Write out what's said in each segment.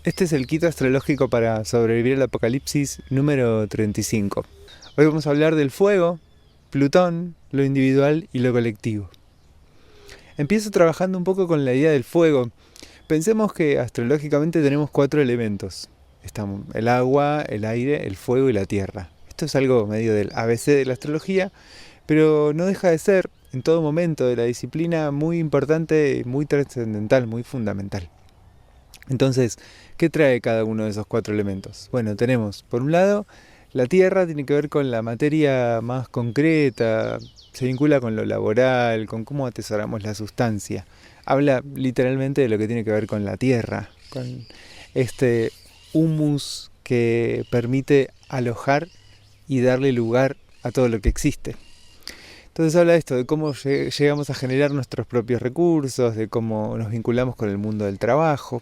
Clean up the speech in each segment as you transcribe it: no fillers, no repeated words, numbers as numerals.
Este es el kit astrológico para sobrevivir al apocalipsis número 35. Hoy vamos a hablar del fuego, Plutón, lo individual y lo colectivo. Empiezo trabajando un poco con la idea del fuego. Pensemos que astrológicamente tenemos 4 elementos. Están el agua, el aire, el fuego y la tierra. Esto es algo medio del ABC de la astrología, pero no deja de ser, en todo momento de la disciplina, muy importante, muy trascendental, muy fundamental. Entonces, ¿qué trae cada uno de esos 4 elementos? Bueno, tenemos, por un lado, la tierra tiene que ver con la materia más concreta, se vincula con lo laboral, con cómo atesoramos la sustancia. Habla literalmente de lo que tiene que ver con la tierra, con este humus que permite alojar y darle lugar a todo lo que existe. Entonces habla de esto, de cómo llegamos a generar nuestros propios recursos, de cómo nos vinculamos con el mundo del trabajo.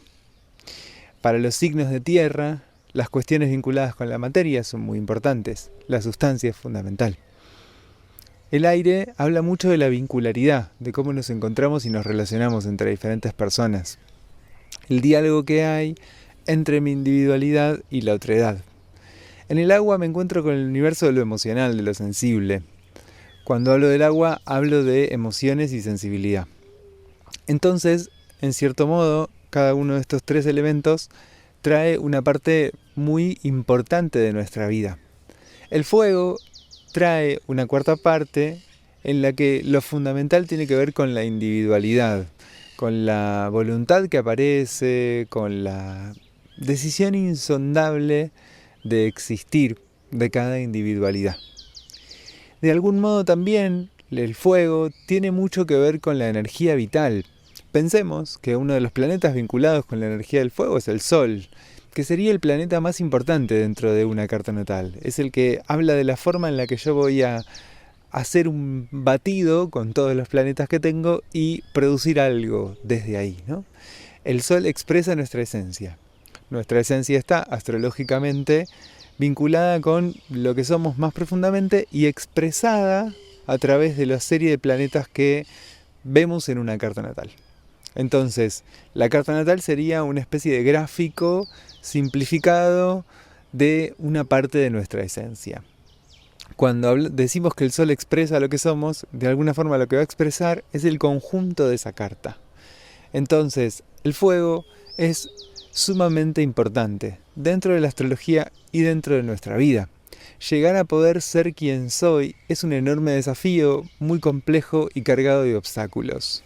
Para los signos de tierra, las cuestiones vinculadas con la materia son muy importantes. La sustancia es fundamental. El aire habla mucho de la vincularidad, de cómo nos encontramos y nos relacionamos entre diferentes personas. El diálogo que hay entre mi individualidad y la otredad. En el agua me encuentro con el universo de lo emocional, de lo sensible. Cuando hablo del agua, hablo de emociones y sensibilidad. Entonces, en cierto modo, cada uno de estos 3 elementos trae una parte muy importante de nuestra vida. El fuego trae una cuarta parte en la que lo fundamental tiene que ver con la individualidad, con la voluntad que aparece, con la decisión insondable de existir de cada individualidad. De algún modo también el fuego tiene mucho que ver con la energía vital. Pensemos que uno de los planetas vinculados con la energía del fuego es el Sol, que sería el planeta más importante dentro de una carta natal. Es el que habla de la forma en la que yo voy a hacer un batido con todos los planetas que tengo y producir algo desde ahí, ¿no? El Sol expresa nuestra esencia. Nuestra esencia está astrológicamente vinculada con lo que somos más profundamente y expresada a través de la serie de planetas que vemos en una carta natal. Entonces, la carta natal sería una especie de gráfico simplificado de una parte de nuestra esencia. Cuando decimos que el Sol expresa lo que somos, de alguna forma lo que va a expresar es el conjunto de esa carta. Entonces, el fuego es sumamente importante dentro de la astrología y dentro de nuestra vida. Llegar a poder ser quien soy es un enorme desafío, muy complejo y cargado de obstáculos.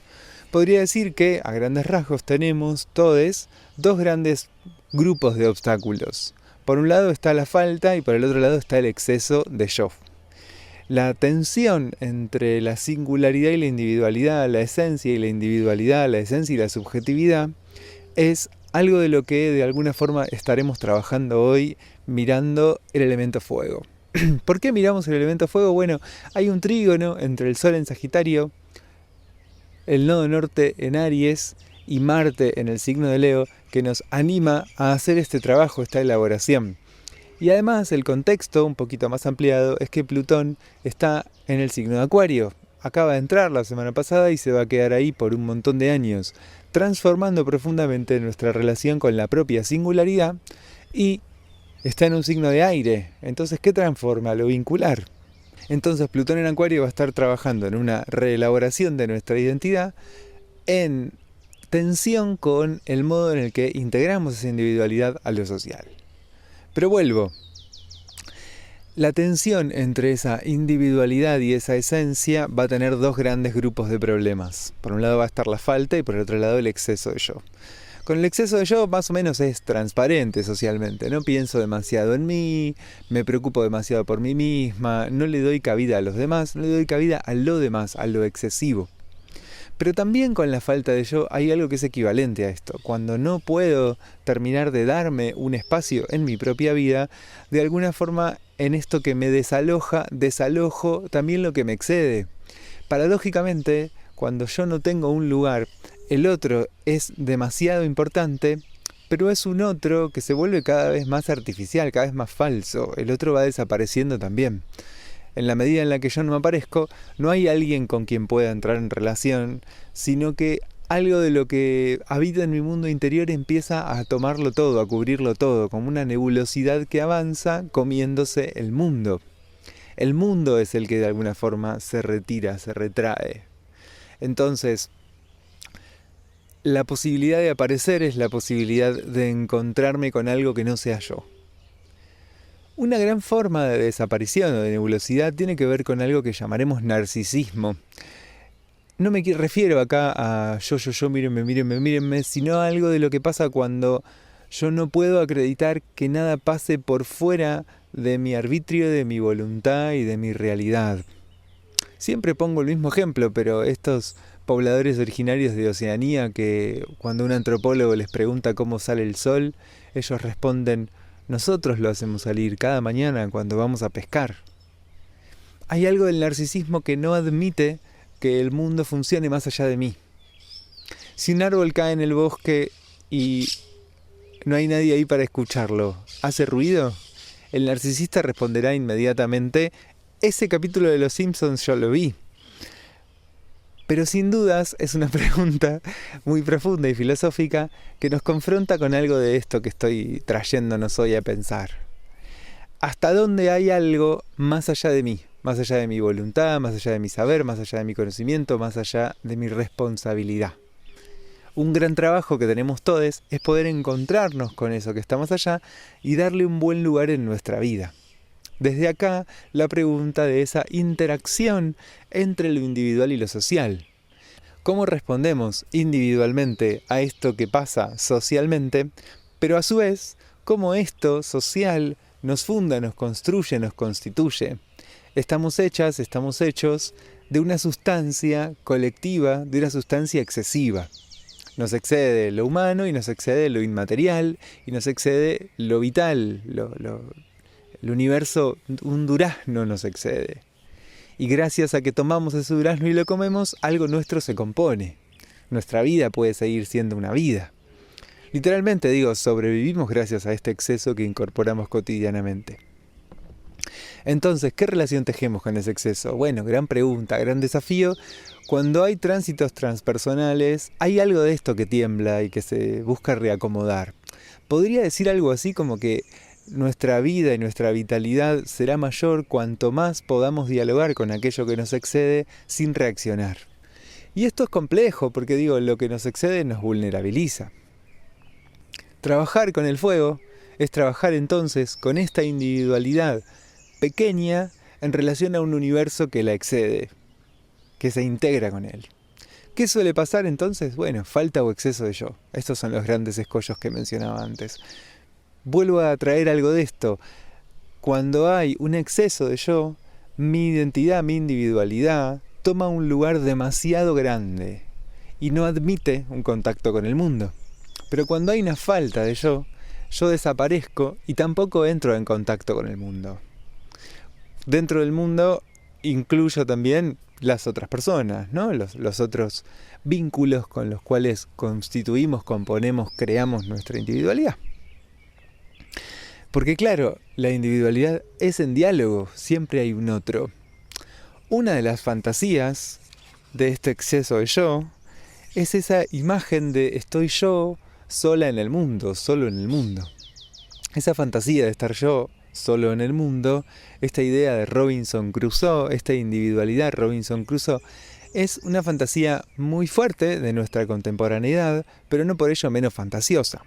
Podría decir que, a grandes rasgos, tenemos todos 2 grandes grupos de obstáculos. Por un lado está la falta y por el otro lado está el exceso de yo. La tensión entre la singularidad y la individualidad, la esencia y la individualidad, la esencia y la subjetividad, es algo de lo que de alguna forma estaremos trabajando hoy mirando el elemento fuego. ¿Por qué miramos el elemento fuego? Bueno, hay un trígono entre el Sol en Sagitario, el nodo norte en Aries y Marte en el signo de Leo, que nos anima a hacer este trabajo, esta elaboración. Y además el contexto, un poquito más ampliado, es que Plutón está en el signo de Acuario. Acaba de entrar la semana pasada y se va a quedar ahí por un montón de años, transformando profundamente nuestra relación con la propia singularidad, y está en un signo de aire. Entonces, ¿qué transforma? Lo vincular. Entonces Plutón en Acuario va a estar trabajando en una reelaboración de nuestra identidad en tensión con el modo en el que integramos esa individualidad a lo social. Pero vuelvo. La tensión entre esa individualidad y esa esencia va a tener 2 grandes grupos de problemas. Por un lado va a estar la falta y por el otro lado el exceso de yo. Con el exceso de yo más o menos es transparente socialmente. No pienso demasiado en mí, me preocupo demasiado por mí misma, no le doy cabida a los demás, no le doy cabida a lo demás, a lo excesivo. Pero también con la falta de yo hay algo que es equivalente a esto. Cuando no puedo terminar de darme un espacio en mi propia vida, de alguna forma en esto que me desaloja, desalojo también lo que me excede. Paradójicamente, cuando yo no tengo un lugar, el otro es demasiado importante, pero es un otro que se vuelve cada vez más artificial, cada vez más falso. El otro va desapareciendo también. En la medida en la que yo no aparezco, no hay alguien con quien pueda entrar en relación, sino que algo de lo que habita en mi mundo interior empieza a tomarlo todo, a cubrirlo todo, como una nebulosidad que avanza comiéndose el mundo. El mundo es el que de alguna forma se retira, se retrae. Entonces, la posibilidad de aparecer es la posibilidad de encontrarme con algo que no sea yo. Una gran forma de desaparición o de nebulosidad tiene que ver con algo que llamaremos narcisismo. No me refiero acá a yo, mírenme, sino a algo de lo que pasa cuando yo no puedo acreditar que nada pase por fuera de mi arbitrio, de mi voluntad y de mi realidad. Siempre pongo el mismo ejemplo, pero estos pobladores originarios de Oceanía que cuando un antropólogo les pregunta cómo sale el sol, ellos responden: nosotros lo hacemos salir cada mañana cuando vamos a pescar. Hay algo del narcisismo que no admite que el mundo funcione más allá de mí. Si un árbol cae en el bosque y no hay nadie ahí para escucharlo, ¿hace ruido? El narcisista responderá inmediatamente: ese capítulo de Los Simpsons yo lo vi. Pero sin dudas es una pregunta muy profunda y filosófica que nos confronta con algo de esto que estoy trayéndonos hoy a pensar. ¿Hasta dónde hay algo más allá de mí? Más allá de mi voluntad, más allá de mi saber, más allá de mi conocimiento, más allá de mi responsabilidad. Un gran trabajo que tenemos todos es poder encontrarnos con eso que está más allá y darle un buen lugar en nuestra vida. Desde acá, la pregunta de esa interacción entre lo individual y lo social. ¿Cómo respondemos individualmente a esto que pasa socialmente? Pero a su vez, ¿cómo esto social nos funda, nos construye, nos constituye? Estamos hechos de una sustancia colectiva, de una sustancia excesiva. Nos excede lo humano y nos excede lo inmaterial y nos excede lo vital, el universo, un durazno nos excede. Y gracias a que tomamos ese durazno y lo comemos, algo nuestro se compone. Nuestra vida puede seguir siendo una vida. Literalmente digo, sobrevivimos gracias a este exceso que incorporamos cotidianamente. Entonces, ¿qué relación tejemos con ese exceso? Bueno, gran pregunta, gran desafío. Cuando hay tránsitos transpersonales, hay algo de esto que tiembla y que se busca reacomodar. Podría decir algo así como que nuestra vida y nuestra vitalidad será mayor cuanto más podamos dialogar con aquello que nos excede sin reaccionar. Y esto es complejo porque lo que nos excede nos vulnerabiliza. Trabajar con el fuego es trabajar entonces con esta individualidad pequeña en relación a un universo que la excede, que se integra con él. ¿Qué suele pasar entonces? Bueno, falta o exceso de yo. Estos son los grandes escollos que mencionaba antes. Vuelvo a traer algo de esto. Cuando hay un exceso de yo, mi identidad, mi individualidad, toma un lugar demasiado grande y no admite un contacto con el mundo. Pero cuando hay una falta de yo desaparezco y tampoco entro en contacto con el mundo. Dentro del mundo incluyo también las otras personas, ¿no? Los otros vínculos con los cuales constituimos, componemos, creamos nuestra individualidad. Porque claro, la individualidad es en diálogo, siempre hay un otro. Una de las fantasías de este exceso de yo es esa imagen de estoy yo sola en el mundo, solo en el mundo. Esa fantasía de estar yo solo en el mundo, esta idea de Robinson Crusoe, esta individualidad Robinson Crusoe, es una fantasía muy fuerte de nuestra contemporaneidad, pero no por ello menos fantasiosa.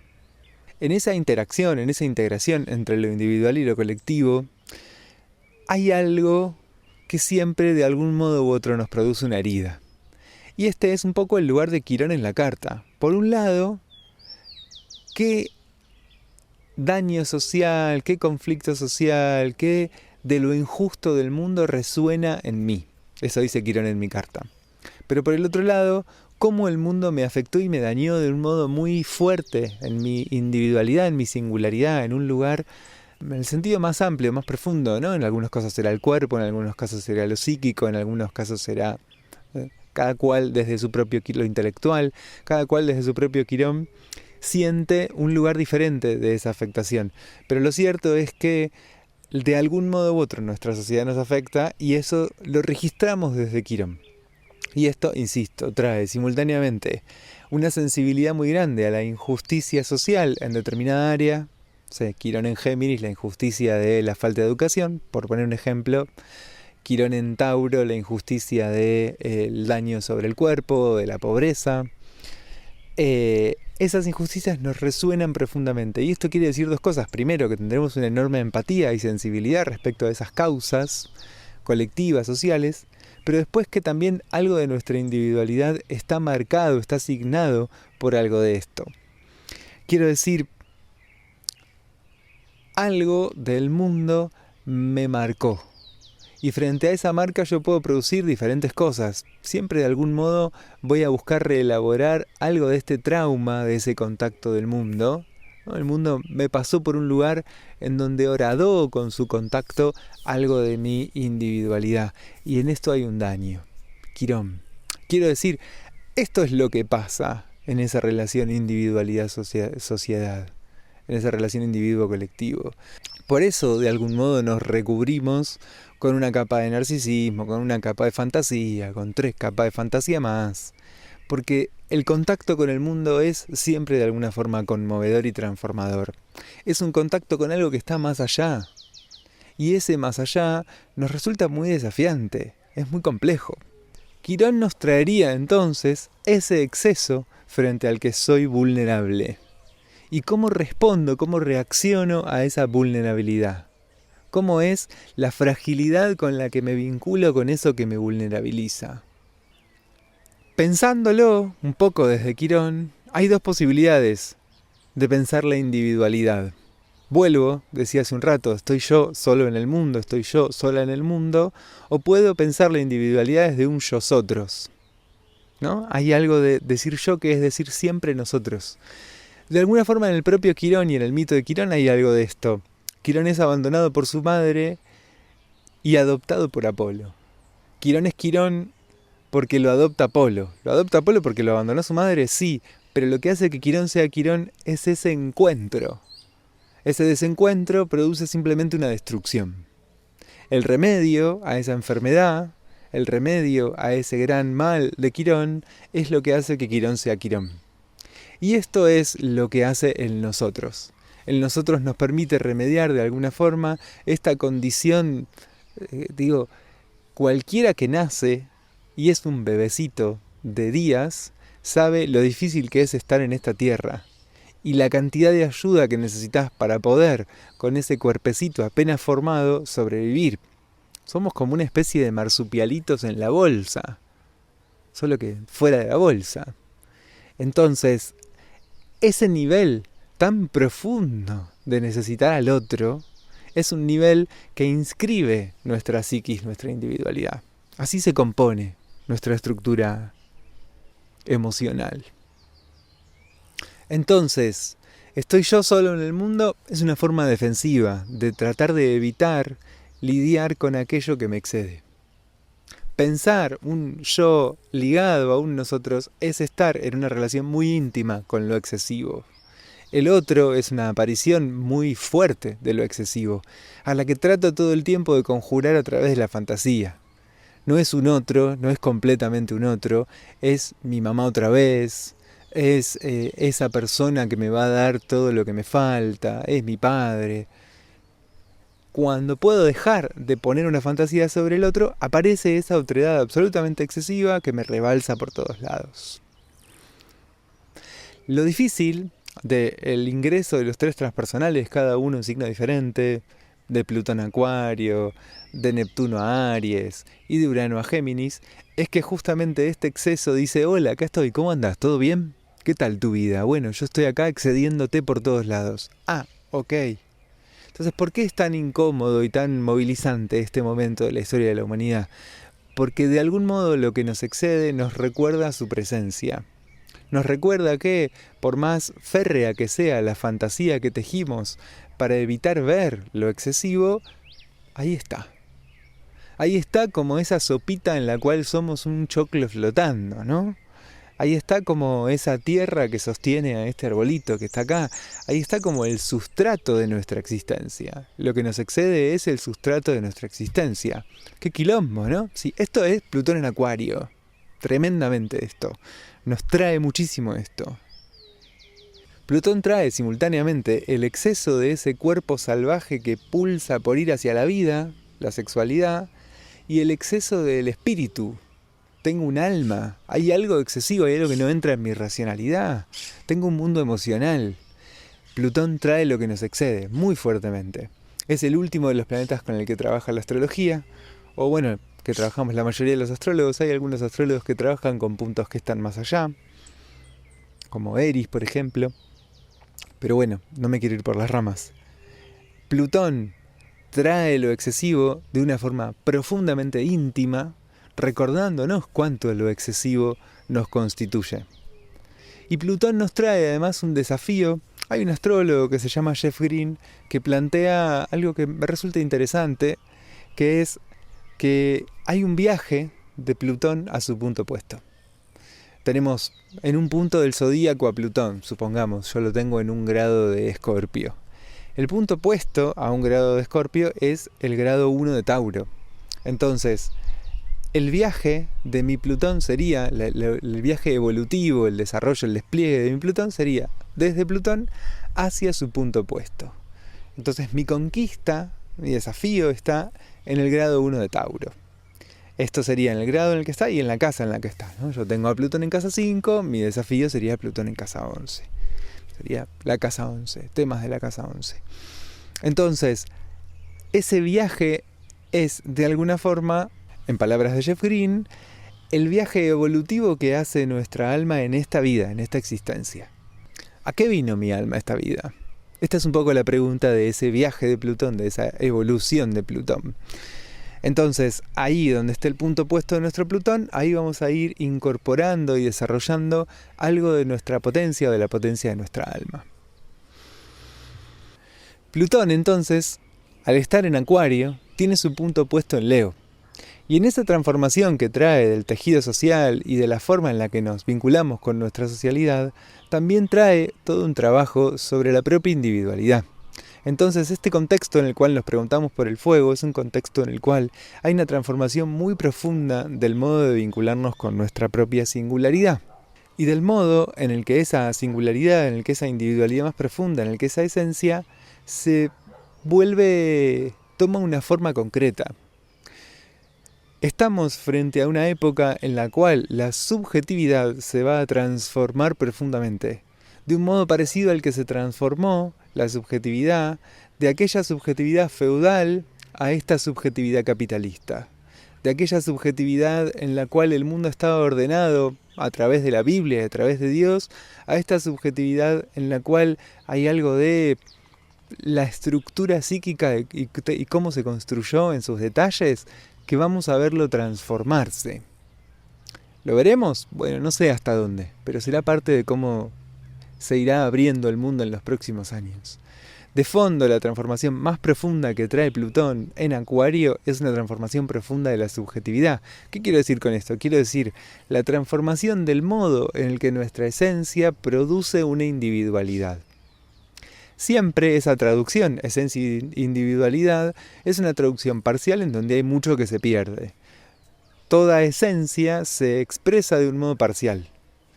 En esa interacción, en esa integración entre lo individual y lo colectivo, hay algo que siempre de algún modo u otro nos produce una herida. Y este es un poco el lugar de Quirón en la carta. Por un lado, ¿qué daño social, qué conflicto social, qué de lo injusto del mundo resuena en mí? Eso dice Quirón en mi carta. Pero por el otro lado, cómo el mundo me afectó y me dañó de un modo muy fuerte en mi individualidad, en mi singularidad, en un lugar, en el sentido más amplio, más profundo, ¿no? En algunos casos será el cuerpo, en algunos casos será lo psíquico, en algunos casos será cada cual desde su propio lo intelectual, cada cual desde su propio Quirón siente un lugar diferente de esa afectación. Pero lo cierto es que de algún modo u otro nuestra sociedad nos afecta y eso lo registramos desde Quirón. Y esto, insisto, trae simultáneamente una sensibilidad muy grande a la injusticia social en determinada área. Quirón en Géminis, la injusticia de la falta de educación, por poner un ejemplo. Quirón en Tauro, la injusticia del daño sobre el cuerpo, de la pobreza. Esas injusticias nos resuenan profundamente. Y esto quiere decir dos cosas. Primero, que tendremos una enorme empatía y sensibilidad respecto a esas causas colectivas, sociales. Pero después que también algo de nuestra individualidad está marcado, está asignado por algo de esto. Quiero decir, algo del mundo me marcó. Y frente a esa marca yo puedo producir diferentes cosas. Siempre de algún modo voy a buscar reelaborar algo de este trauma, de ese contacto del mundo. El mundo me pasó por un lugar en donde horadó con su contacto algo de mi individualidad. Y en esto hay un daño. Quirón. Quiero decir, esto es lo que pasa en esa relación individualidad-sociedad. En esa relación individuo-colectivo. Por eso, de algún modo, nos recubrimos con una capa de narcisismo, con una capa de fantasía, con 3 capas de fantasía más. Porque el contacto con el mundo es siempre de alguna forma conmovedor y transformador. Es un contacto con algo que está más allá. Y ese más allá nos resulta muy desafiante, es muy complejo. Quirón nos traería entonces ese exceso frente al que soy vulnerable. ¿Y cómo respondo, cómo reacciono a esa vulnerabilidad? ¿Cómo es la fragilidad con la que me vinculo con eso que me vulnerabiliza? Pensándolo un poco desde Quirón, hay 2 posibilidades de pensar la individualidad. Vuelvo, decía hace un rato, estoy yo solo en el mundo, estoy yo sola en el mundo, o puedo pensar la individualidad desde un yo-otros, ¿no? Hay algo de decir yo que es decir siempre nosotros. De alguna forma en el propio Quirón y en el mito de Quirón hay algo de esto. Quirón es abandonado por su madre y adoptado por Apolo. Quirón es Quirón porque lo adopta Apolo. ¿Lo adopta Apolo porque lo abandonó su madre? Sí, pero lo que hace que Quirón sea Quirón es ese encuentro. Ese desencuentro produce simplemente una destrucción. El remedio a esa enfermedad, el remedio a ese gran mal de Quirón, es lo que hace que Quirón sea Quirón. Y esto es lo que hace el nosotros. El nosotros nos permite remediar de alguna forma esta condición, cualquiera que nace y es un bebecito de días, sabe lo difícil que es estar en esta tierra. Y la cantidad de ayuda que necesitas para poder, con ese cuerpecito apenas formado, sobrevivir. Somos como una especie de marsupialitos en la bolsa, solo que fuera de la bolsa. Entonces, ese nivel tan profundo de necesitar al otro es un nivel que inscribe nuestra psiquis, nuestra individualidad. Así se compone nuestra estructura emocional. Entonces, estoy yo solo en el mundo es una forma defensiva de tratar de evitar lidiar con aquello que me excede. Pensar un yo ligado a un nosotros es estar en una relación muy íntima con lo excesivo. El otro es una aparición muy fuerte de lo excesivo, a la que trato todo el tiempo de conjurar a través de la fantasía. No es un otro, no es completamente un otro, es mi mamá otra vez, es esa persona que me va a dar todo lo que me falta, es mi padre. Cuando puedo dejar de poner una fantasía sobre el otro, aparece esa otredad absolutamente excesiva que me rebalsa por todos lados. Lo difícil del ingreso de los 3 transpersonales, cada uno en signo diferente, de Plutón a Acuario, de Neptuno a Aries y de Urano a Géminis, es que justamente este exceso dice: hola, acá estoy, ¿cómo andas? ¿Todo bien? ¿Qué tal tu vida? Bueno, yo estoy acá excediéndote por todos lados. Ah, ok. Entonces, ¿por qué es tan incómodo y tan movilizante este momento de la historia de la humanidad? Porque de algún modo lo que nos excede nos recuerda su presencia. Nos recuerda que, por más férrea que sea la fantasía que tejimos para evitar ver lo excesivo, ahí está. Ahí está como esa sopita en la cual somos un choclo flotando, ¿no? Ahí está como esa tierra que sostiene a este arbolito que está acá. Ahí está como el sustrato de nuestra existencia. Lo que nos excede es el sustrato de nuestra existencia. ¡Qué quilombo!, ¿no? Sí, esto es Plutón en Acuario. tremendamente esto. Nos trae muchísimo esto. Plutón trae simultáneamente el exceso de ese cuerpo salvaje que pulsa por ir hacia la vida, la sexualidad, y el exceso del espíritu. Tengo un alma, hay algo excesivo, hay algo que no entra en mi racionalidad. Tengo un mundo emocional. Plutón trae lo que nos excede muy fuertemente. Es el último de los planetas con el que trabaja la astrología, o bueno, que trabajamos la mayoría de los astrólogos. Hay algunos astrólogos que trabajan con puntos que están más allá, como Eris, por ejemplo. Pero bueno, no me quiero ir por las ramas. Plutón trae lo excesivo de una forma profundamente íntima, recordándonos cuánto lo excesivo nos constituye. Y Plutón nos trae además un desafío. Hay un astrólogo que se llama Jeff Green que plantea algo que me resulta interesante, que es que hay un viaje de Plutón a su punto opuesto. Tenemos en un punto del zodíaco a Plutón, supongamos, yo lo tengo en un grado de Escorpio. El punto opuesto a un grado de Escorpio es el grado 1 de Tauro. Entonces, el viaje de mi Plutón sería, el viaje evolutivo, el desarrollo, el despliegue de mi Plutón sería desde Plutón hacia su punto opuesto. Entonces mi conquista, mi desafío está en el grado 1 de Tauro. Esto sería en el grado en el que está y en la casa en la que está, ¿no? Yo tengo a Plutón en casa 5, mi desafío sería Plutón en casa 11. Sería la casa 11, temas de la casa 11. Entonces, ese viaje es de alguna forma, en palabras de Jeff Green, el viaje evolutivo que hace nuestra alma en esta vida, en esta existencia. ¿A qué vino mi alma a esta vida? Esta es un poco la pregunta de ese viaje de Plutón, de esa evolución de Plutón. Entonces, ahí donde esté el punto opuesto de nuestro Plutón, ahí vamos a ir incorporando y desarrollando algo de nuestra potencia o de la potencia de nuestra alma. Plutón, entonces, al estar en Acuario, tiene su punto opuesto en Leo. Y en esa transformación que trae del tejido social y de la forma en la que nos vinculamos con nuestra socialidad, también trae todo un trabajo sobre la propia individualidad. Entonces, este contexto en el cual nos preguntamos por el fuego es un contexto en el cual hay una transformación muy profunda del modo de vincularnos con nuestra propia singularidad. Y del modo en el que esa singularidad, en el que esa individualidad más profunda, en el que esa esencia toma una forma concreta. Estamos frente a una época en la cual la subjetividad se va a transformar profundamente, de un modo parecido al que se transformó la subjetividad de aquella subjetividad feudal a esta subjetividad capitalista, de aquella subjetividad en la cual el mundo estaba ordenado a través de la Biblia y a través de Dios, a esta subjetividad en la cual hay algo de la estructura psíquica y cómo se construyó en sus detalles, que vamos a verlo transformarse. ¿Lo veremos? Bueno, no sé hasta dónde, pero será parte de cómo se irá abriendo el mundo en los próximos años. De fondo, la transformación más profunda que trae Plutón en Acuario es una transformación profunda de la subjetividad. ¿Qué quiero decir con esto? Quiero decir la transformación del modo en el que nuestra esencia produce una individualidad. Siempre esa traducción, esencia e individualidad, es una traducción parcial en donde hay mucho que se pierde. Toda esencia se expresa de un modo parcial.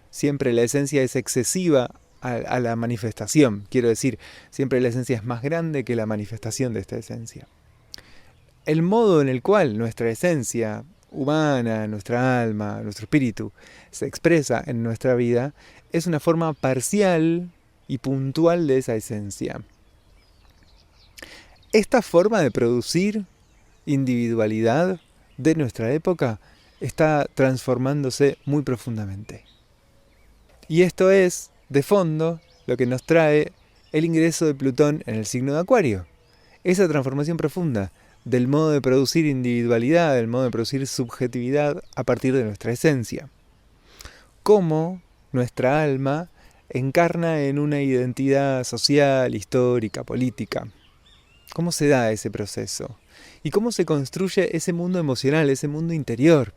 Siempre la esencia es excesiva a la manifestación. Quiero decir, siempre la esencia es más grande que la manifestación de esta esencia. El modo en el cual nuestra esencia humana, nuestra alma, nuestro espíritu, se expresa en nuestra vida es una forma parcial y puntual de esa esencia. Esta forma de producir individualidad de nuestra época está transformándose muy profundamente. Y esto es, de fondo, lo que nos trae el ingreso de Plutón en el signo de Acuario. Esa transformación profunda del modo de producir individualidad, del modo de producir subjetividad a partir de nuestra esencia. Cómo nuestra alma encarna en una identidad social, histórica, política. ¿Cómo se da ese proceso? ¿Y cómo se construye ese mundo emocional, ese mundo interior?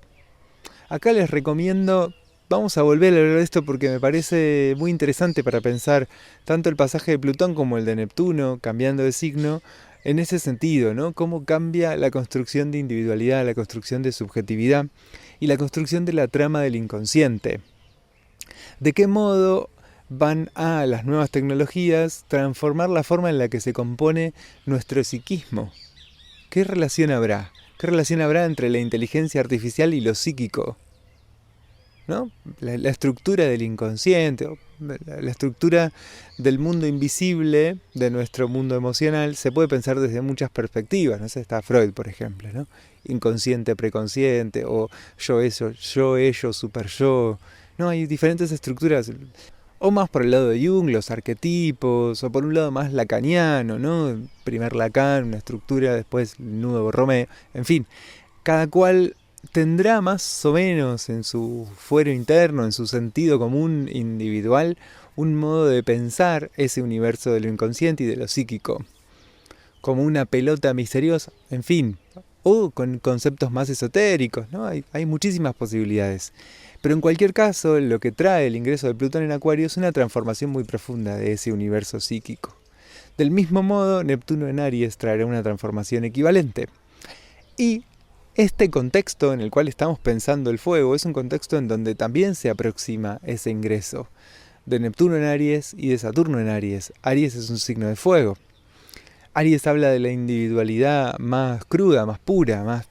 Acá les recomiendo, vamos a volver a hablar de esto porque me parece muy interesante para pensar tanto el pasaje de Plutón como el de Neptuno, cambiando de signo, en ese sentido, ¿no? Cómo cambia la construcción de individualidad, la construcción de subjetividad y la construcción de la trama del inconsciente. ¿De qué modo van a las nuevas tecnologías transformar la forma en la que se compone nuestro psiquismo? ¿Qué relación habrá? ¿Qué relación habrá entre la inteligencia artificial y lo psíquico? ¿No? La estructura del inconsciente, la estructura del mundo invisible, de nuestro mundo emocional, se puede pensar desde muchas perspectivas, ¿no? Está Freud, por ejemplo, ¿no? Inconsciente, preconsciente, o yo eso, yo ello, super yo. No, hay diferentes estructuras, o más por el lado de Jung, los arquetipos, o por un lado más lacaniano, ¿no? Primer Lacan, una estructura, después el nuevo Romeo, en fin, cada cual tendrá más o menos en su fuero interno, en su sentido común individual, un modo de pensar ese universo de lo inconsciente y de lo psíquico, como una pelota misteriosa, en fin, o con conceptos más esotéricos, ¿no? Hay muchísimas posibilidades. Pero en cualquier caso, lo que trae el ingreso de Plutón en Acuario es una transformación muy profunda de ese universo psíquico. Del mismo modo, Neptuno en Aries traerá una transformación equivalente. Y este contexto en el cual estamos pensando el fuego es un contexto en donde también se aproxima ese ingreso de Neptuno en Aries y de Saturno en Aries. Aries es un signo de fuego. Aries habla de la individualidad más cruda, más pura, más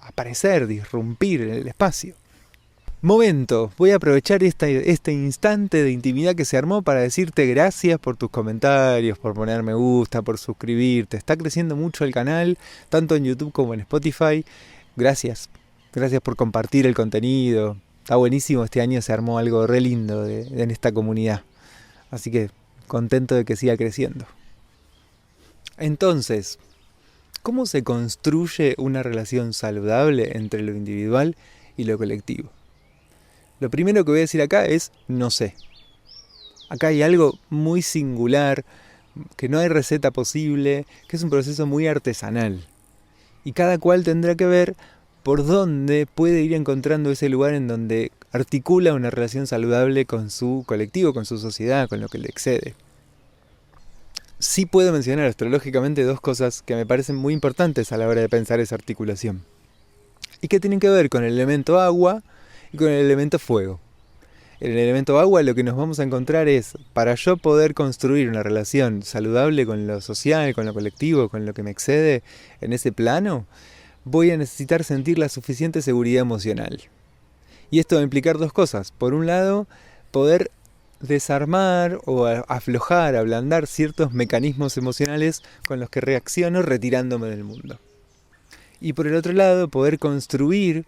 aparecer, disrumpir en el espacio. Momento, voy a aprovechar este instante de intimidad que se armó para decirte gracias por tus comentarios, por poner me gusta, por suscribirte. Está creciendo mucho el canal, tanto en YouTube como en Spotify. Gracias, gracias por compartir el contenido. Está buenísimo, este año se armó algo re lindo en esta comunidad. Así que contento de que siga creciendo. Entonces, ¿cómo se construye una relación saludable entre lo individual y lo colectivo? Lo primero que voy a decir acá es no sé. Acá hay algo muy singular, que no hay receta posible, que es un proceso muy artesanal. Y cada cual tendrá que ver por dónde puede ir encontrando ese lugar en donde articula una relación saludable con su colectivo, con su sociedad, con lo que le excede. Sí puedo mencionar astrológicamente dos cosas que me parecen muy importantes a la hora de pensar esa articulación. Y que tienen que ver con el elemento agua y con el elemento fuego. En el elemento agua lo que nos vamos a encontrar es, para yo poder construir una relación saludable con lo social, con lo colectivo, con lo que me excede en ese plano, voy a necesitar sentir la suficiente seguridad emocional. Y esto va a implicar dos cosas. Por un lado, poder desarmar o aflojar, ablandar ciertos mecanismos emocionales con los que reacciono retirándome del mundo. Y por el otro lado, poder construir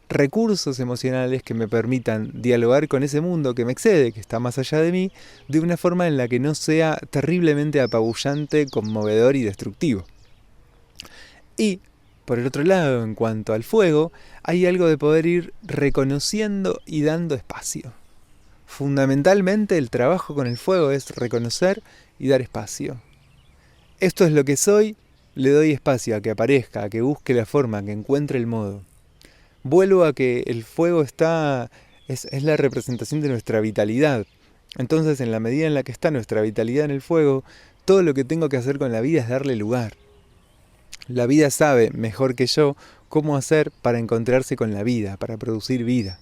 recursos emocionales que me permitan dialogar con ese mundo que me excede, que está más allá de mí, de una forma en la que no sea terriblemente apabullante, conmovedor y destructivo. Y, por el otro lado, en cuanto al fuego, hay algo de poder ir reconociendo y dando espacio. Fundamentalmente el trabajo con el fuego es reconocer y dar espacio. Esto es lo que soy, le doy espacio a que aparezca, a que busque la forma, a que encuentre el modo. Vuelvo a que el fuego es la representación de nuestra vitalidad. Entonces, en la medida en la que está nuestra vitalidad en el fuego, todo lo que tengo que hacer con la vida es darle lugar. La vida sabe, mejor que yo, cómo hacer para encontrarse con la vida, para producir vida.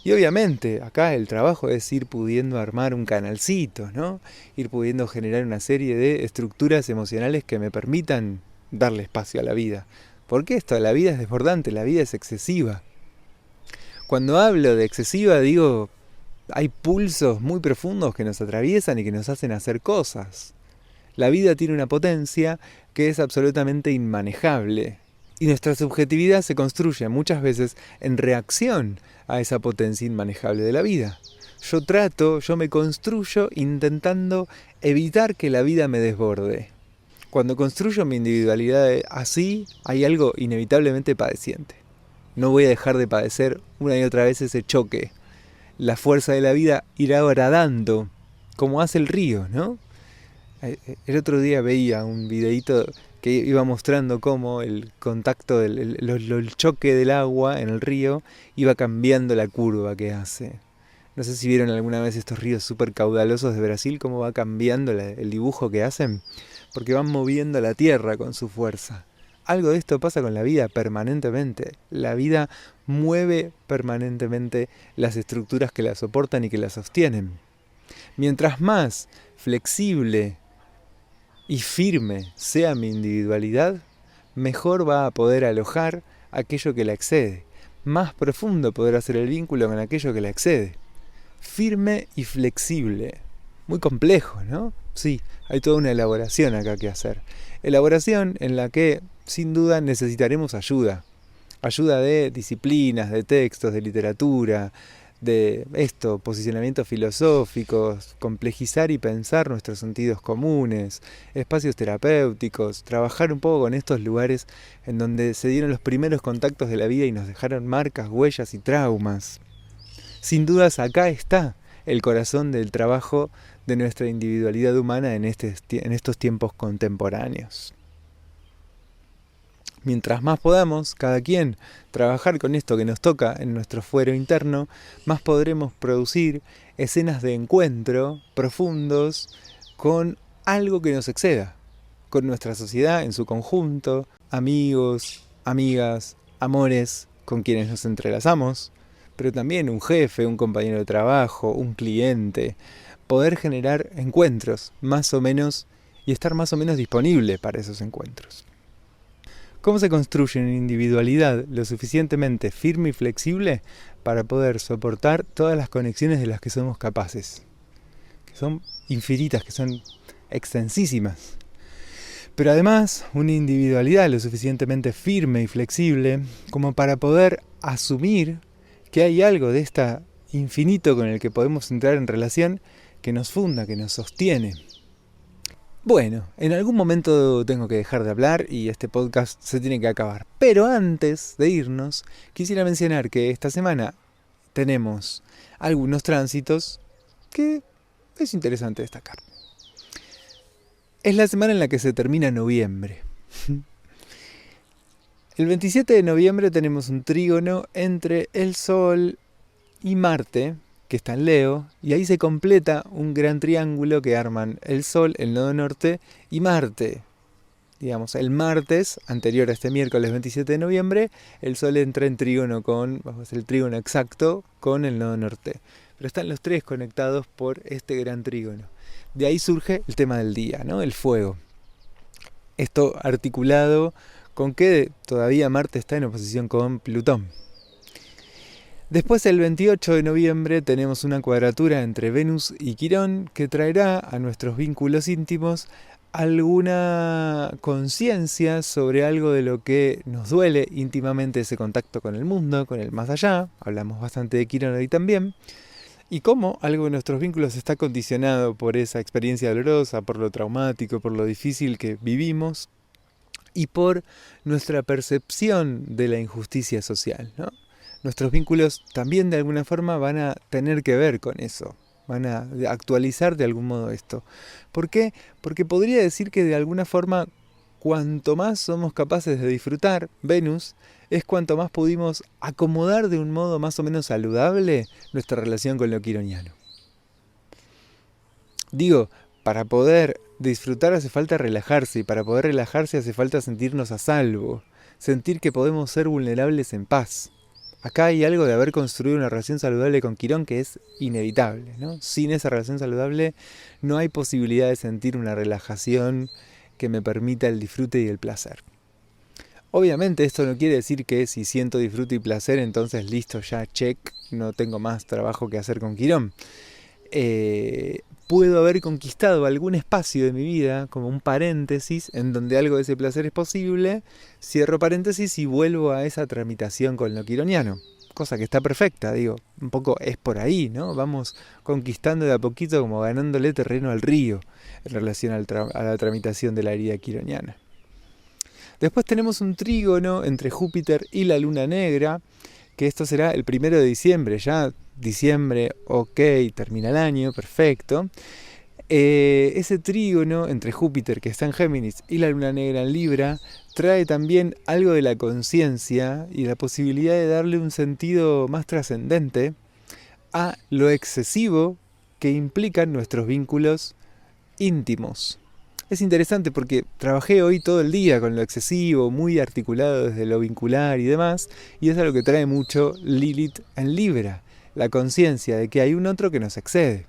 Y obviamente, acá el trabajo es ir pudiendo armar un canalcito, ¿no? Ir pudiendo generar una serie de estructuras emocionales que me permitan darle espacio a la vida. Porque la vida es desbordante, la vida es excesiva. Cuando hablo de excesiva, digo, hay pulsos muy profundos que nos atraviesan y que nos hacen hacer cosas. La vida tiene una potencia que es absolutamente inmanejable. Y nuestra subjetividad se construye muchas veces en reacción a esa potencia inmanejable de la vida. Yo me construyo intentando evitar que la vida me desborde. Cuando construyo mi individualidad así, hay algo inevitablemente padeciente. No voy a dejar de padecer una y otra vez ese choque. La fuerza de la vida irá horadando, como hace el río, ¿no? El otro día veía un videíto que iba mostrando cómo el contacto, el choque del agua en el río iba cambiando la curva que hace. No sé si vieron alguna vez estos ríos súper caudalosos de Brasil, cómo va cambiando el dibujo que hacen, porque van moviendo la tierra con su fuerza. Algo de esto pasa con la vida permanentemente. La vida mueve permanentemente las estructuras que la soportan y que la sostienen. Mientras más flexible y firme sea mi individualidad, mejor va a poder alojar aquello que la excede. Más profundo podrá ser el vínculo con aquello que la excede. Firme y flexible. Muy complejo, ¿no? Sí, hay toda una elaboración acá que hacer. Elaboración en la que, sin duda, necesitaremos ayuda. Ayuda de disciplinas, de textos, de literatura, de posicionamientos filosóficos, complejizar y pensar nuestros sentidos comunes, espacios terapéuticos, trabajar un poco con estos lugares en donde se dieron los primeros contactos de la vida y nos dejaron marcas, huellas y traumas. Sin dudas acá está el corazón del trabajo de nuestra individualidad humana en estos tiempos contemporáneos. Mientras más podamos, cada quien, trabajar con esto que nos toca en nuestro fuero interno, más podremos producir escenas de encuentro profundos con algo que nos exceda, con nuestra sociedad en su conjunto, amigos, amigas, amores con quienes nos entrelazamos, pero también un jefe, un compañero de trabajo, un cliente, poder generar encuentros más o menos y estar más o menos disponible para esos encuentros. ¿Cómo se construye una individualidad lo suficientemente firme y flexible para poder soportar todas las conexiones de las que somos capaces? Que son infinitas, que son extensísimas. Pero además, una individualidad lo suficientemente firme y flexible como para poder asumir que hay algo de este infinito con el que podemos entrar en relación que nos funda, que nos sostiene. Bueno, en algún momento tengo que dejar de hablar y este podcast se tiene que acabar. Pero antes de irnos, quisiera mencionar que esta semana tenemos algunos tránsitos que es interesante destacar. Es la semana en la que se termina noviembre. El 27 de noviembre tenemos un trígono entre el Sol y Marte, que está en Leo, y ahí se completa un gran triángulo que arman el Sol, el nodo norte y Marte. Digamos, el martes, anterior a este miércoles 27 de noviembre, el Sol entra en trígono el trígono exacto con el nodo norte. Pero están los tres conectados por este gran trígono. De ahí surge el tema del día, ¿no? El fuego. Esto articulado con que todavía Marte está en oposición con Plutón. Después, el 28 de noviembre, tenemos una cuadratura entre Venus y Quirón que traerá a nuestros vínculos íntimos alguna conciencia sobre algo de lo que nos duele íntimamente ese contacto con el mundo, con el más allá. Hablamos bastante de Quirón ahí también. Y cómo algo de nuestros vínculos está condicionado por esa experiencia dolorosa, por lo traumático, por lo difícil que vivimos y por nuestra percepción de la injusticia social, ¿no? Nuestros vínculos también de alguna forma van a tener que ver con eso, van a actualizar de algún modo esto. ¿Por qué? Porque podría decir que de alguna forma cuanto más somos capaces de disfrutar Venus, es cuanto más pudimos acomodar de un modo más o menos saludable nuestra relación con lo quironiano. Digo, para poder disfrutar hace falta relajarse, y para poder relajarse hace falta sentirnos a salvo, sentir que podemos ser vulnerables en paz. Acá hay algo de haber construido una relación saludable con Quirón que es inevitable, ¿no? Sin esa relación saludable no hay posibilidad de sentir una relajación que me permita el disfrute y el placer. Obviamente esto no quiere decir que si siento disfrute y placer, entonces listo, ya check, no tengo más trabajo que hacer con Quirón. Puedo haber conquistado algún espacio de mi vida, como un paréntesis, en donde algo de ese placer es posible, cierro paréntesis y vuelvo a esa tramitación con lo quironiano. Cosa que está perfecta, digo, un poco es por ahí, ¿no? Vamos conquistando de a poquito, como ganándole terreno al río, en relación a la tramitación de la herida quironiana. Después tenemos un trígono entre Júpiter y la Luna Negra, que esto será el 1 de diciembre, ya diciembre, ok, termina el año, perfecto. Ese trígono entre Júpiter, que está en Géminis, y la Luna Negra en Libra, trae también algo de la conciencia y la posibilidad de darle un sentido más trascendente a lo excesivo que implican nuestros vínculos íntimos. Es interesante porque trabajé hoy todo el día con lo excesivo, muy articulado desde lo vincular y demás, y es algo que trae mucho Lilith en Libra, la conciencia de que hay un otro que nos excede.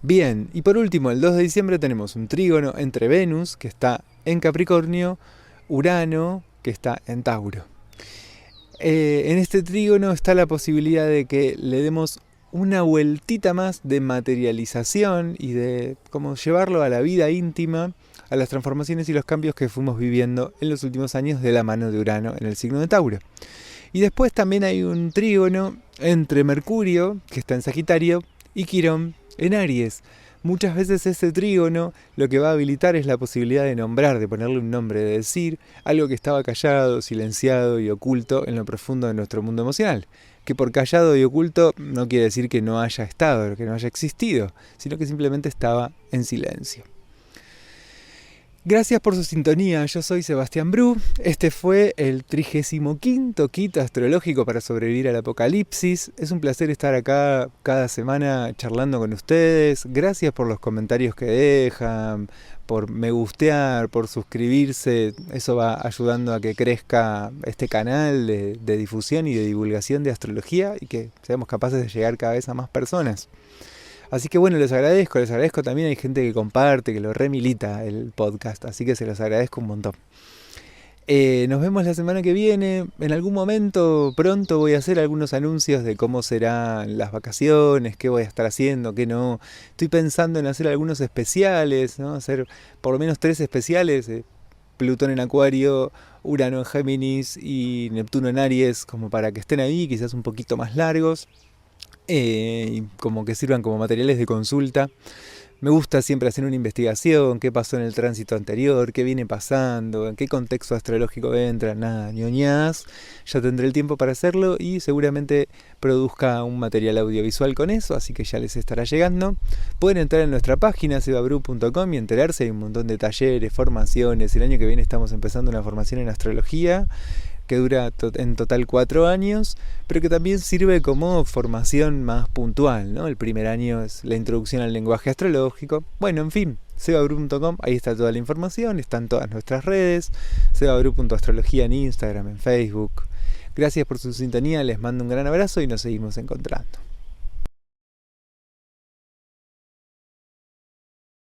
Bien, y por último, el 2 de diciembre tenemos un trígono entre Venus, que está en Capricornio, Urano, que está en Tauro. En este trígono está la posibilidad de que le demos una vueltita más de materialización y de cómo llevarlo a la vida íntima, a las transformaciones y los cambios que fuimos viviendo en los últimos años de la mano de Urano en el signo de Tauro. Y después también hay un trígono entre Mercurio, que está en Sagitario, y Quirón en Aries. Muchas veces ese trígono lo que va a habilitar es la posibilidad de nombrar, de ponerle un nombre, de decir algo que estaba callado, silenciado y oculto en lo profundo de nuestro mundo emocional. Que por callado y oculto no quiere decir que no haya estado, que no haya existido, sino que simplemente estaba en silencio. Gracias por su sintonía, yo soy Sebastián Bru, este fue el 35º Quito astrológico para sobrevivir al apocalipsis. Es un placer estar acá cada semana charlando con ustedes, gracias por los comentarios que dejan, por me gustear, por suscribirse, eso va ayudando a que crezca este canal de difusión y de divulgación de astrología y que seamos capaces de llegar cada vez a más personas. Así que bueno, les agradezco también, hay gente que comparte, que lo remilita el podcast, así que se los agradezco un montón. Nos vemos la semana que viene, en algún momento pronto voy a hacer algunos anuncios de cómo serán las vacaciones, qué voy a estar haciendo, qué no. Estoy pensando en hacer algunos especiales, ¿no? Hacer por lo menos 3 especiales, Plutón en Acuario, Urano en Géminis y Neptuno en Aries, como para que estén ahí, quizás un poquito más largos. Como que sirvan como materiales de consulta. Me gusta siempre hacer una investigación, qué pasó en el tránsito anterior, qué viene pasando, en qué contexto astrológico entra, nada, ñoñadas. Ya tendré el tiempo para hacerlo y seguramente produzca un material audiovisual con eso, así que ya les estará llegando. Pueden entrar en nuestra página sebabru.com y enterarse, hay un montón de talleres, formaciones. El año que viene estamos empezando una formación en astrología que dura en total 4 años, pero que también sirve como formación más puntual, ¿no? El primer año es la introducción al lenguaje astrológico. Bueno, en fin, sebabru.com, ahí está toda la información, están todas nuestras redes, sebabru.astrología en Instagram, en Facebook. Gracias por su sintonía, les mando un gran abrazo y nos seguimos encontrando.